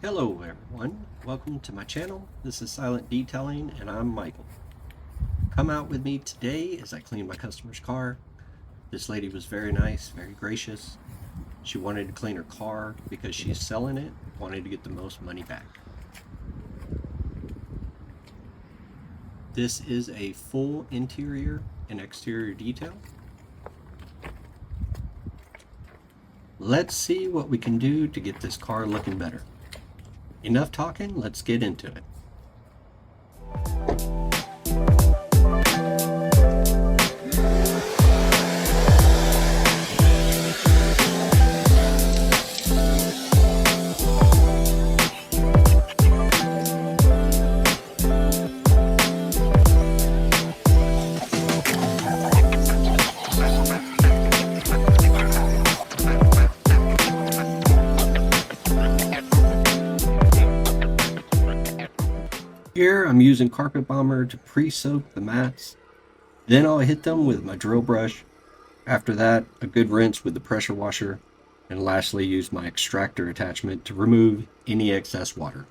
Hello everyone, welcome to my channel. This is Silent Detailing and I'm Michael. Come out with me today as I clean my customer's car. This lady was very nice, very gracious. She wanted to clean her car because she's selling it, wanted to get the most money back. This is a full interior and exterior detail. Let's see what we can do to get this car looking better. Enough talking, let's get into it. Here I'm using Carpet Bomber to pre-soak the mats. Then I'll hit them with my drill brush. After that, a good rinse with the pressure washer. And lastly, use my extractor attachment to remove any excess water.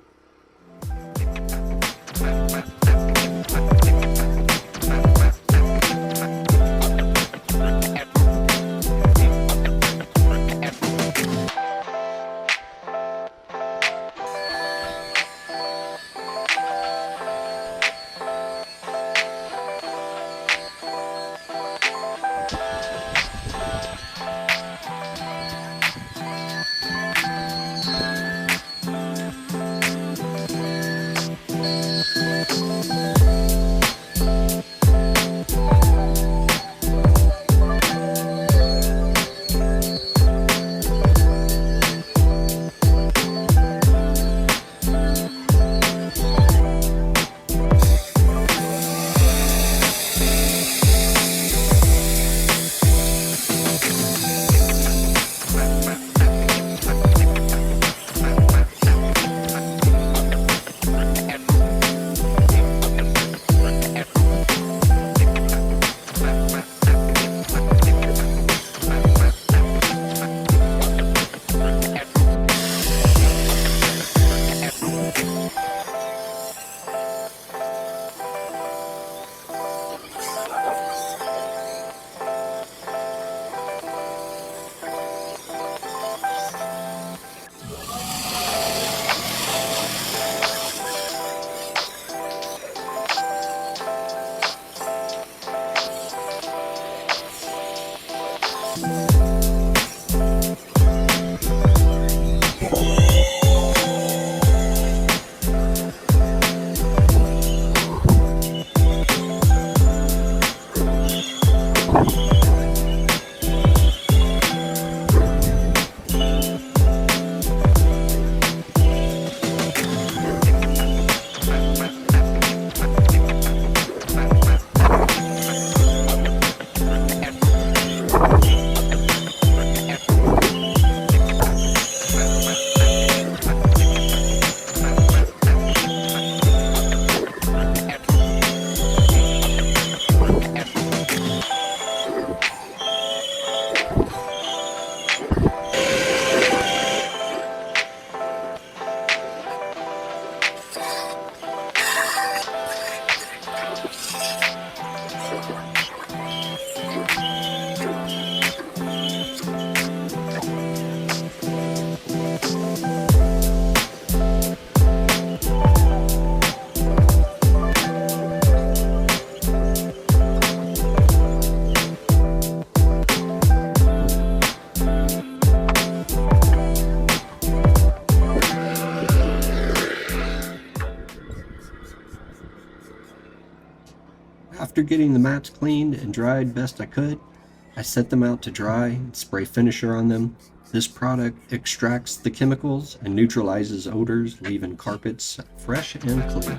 After getting the mats cleaned and dried best I could, I set them out to dry and spray finisher on them. This product extracts the chemicals and neutralizes odors, leaving carpets fresh and clean.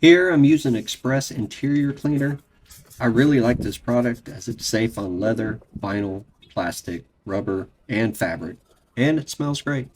Here I'm using Express Interior Cleaner. I really like this product as it's safe on leather, vinyl, plastic, rubber, and fabric, and it smells great.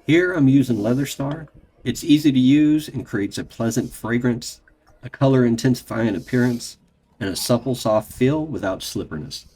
Here I'm using Leather Star. It's easy to use and creates a pleasant fragrance, a color intensifying appearance, and a supple soft feel without slipperiness.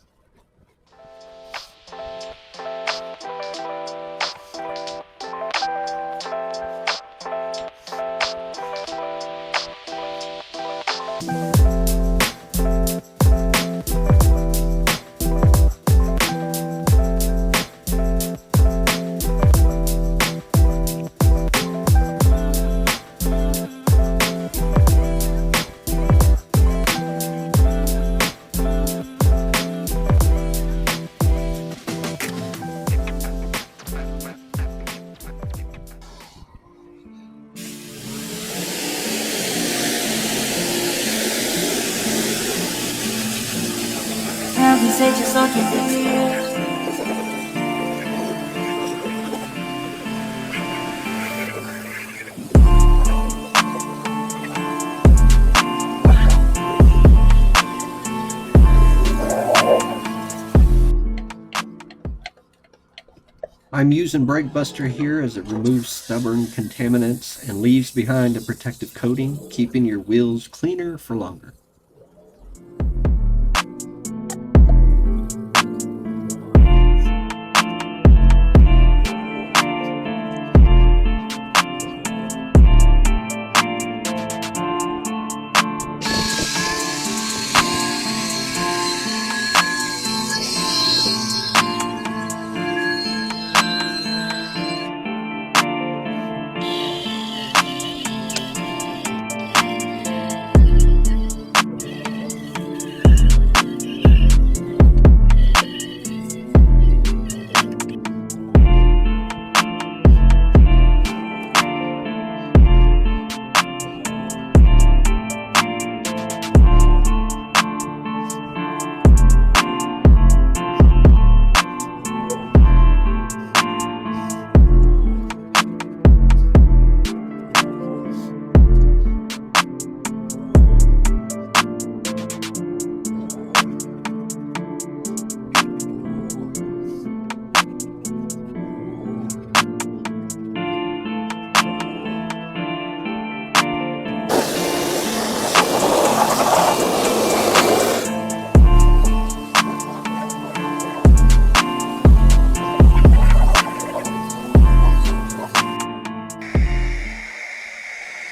He said you're so confused. I'm using Brake Buster here as it removes stubborn contaminants and leaves behind a protective coating, keeping your wheels cleaner for longer.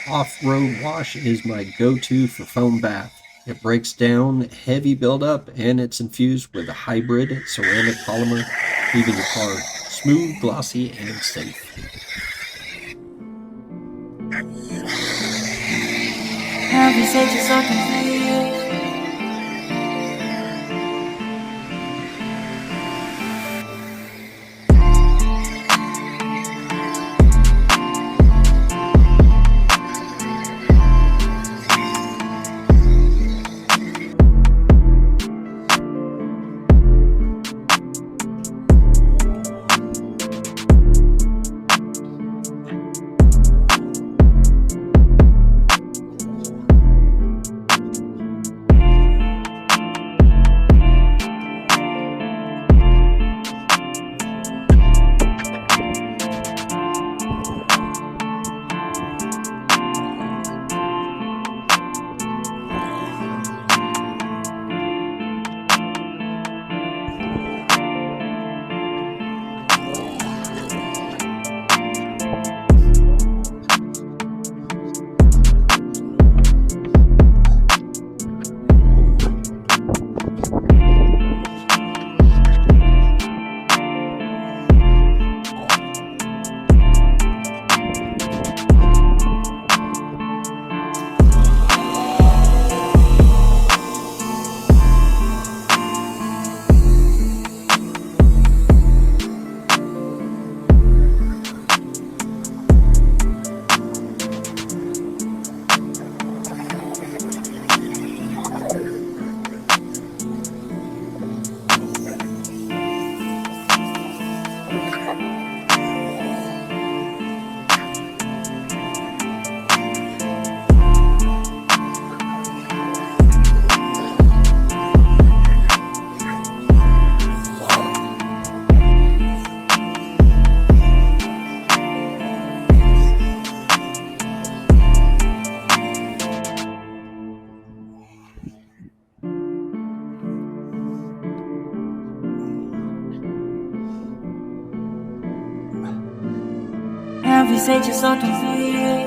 Off-road wash is my go-to for foam bath. It breaks down heavy buildup and it's infused with a hybrid ceramic polymer, leaving your car smooth, glossy, and safe. He said you're so confused. Avisei, te solto um vídeo.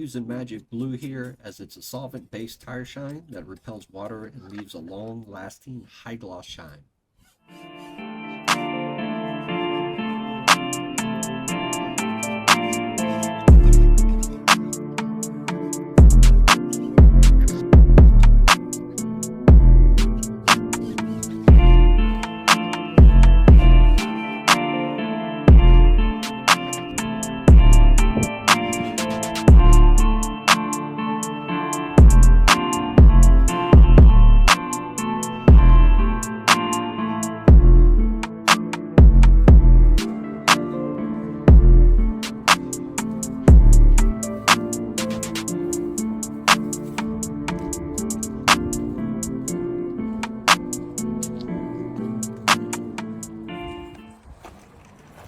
Using Magic Blue here as it's a solvent-based tire shine that repels water and leaves a long-lasting high gloss shine.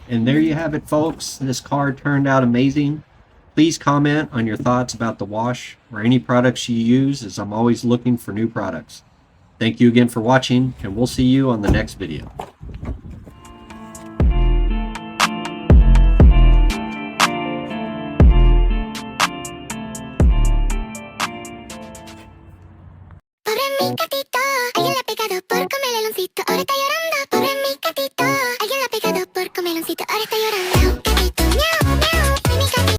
And there you have it, folks. This car turned out amazing. Please comment on your thoughts about the wash or any products you use, as I'm always looking for new products. Thank you again for watching, and we'll see you on the next video. Pobre mi gatito, alguien le ha pegado por comer el oncito. Ahora está llorando.